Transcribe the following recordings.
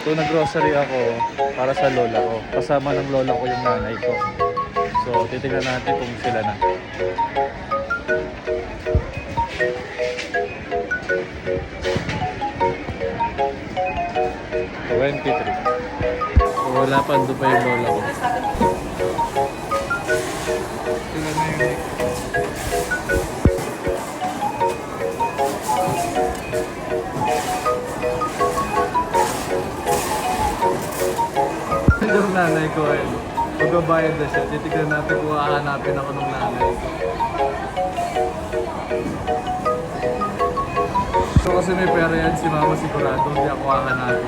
So nag-grocery ako para sa lola ko. Kasama ng lola ko yung nanay ko. So titignan natin kung sila na. So wala pa, doon pa yung lola ko. Sila na yun. Yung nanay ko ay magbabayad na siya. Titignan natin kung hahanapin ako ng nanay ko. So kasi may pera yan si mama, sigurado hindi ako hahanapin.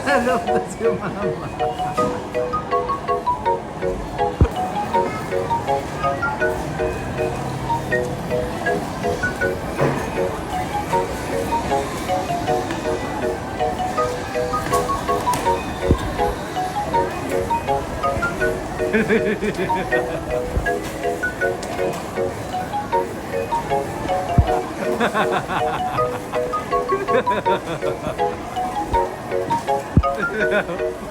Alam na si mama.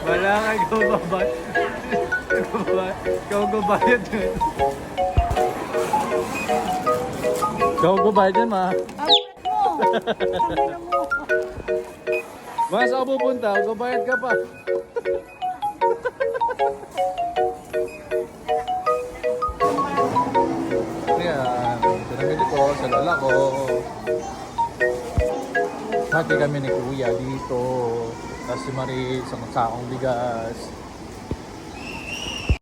Wala ka, ikaw babayad. Ikaw babayad yun. Ikaw babayad yan, ma. Mas ako pupunta, babayad ka pa. Ayan, pinamili ko sa lola ko. Hati kami ni Kuya dito. Tapos si Marie, isang sakong bigas.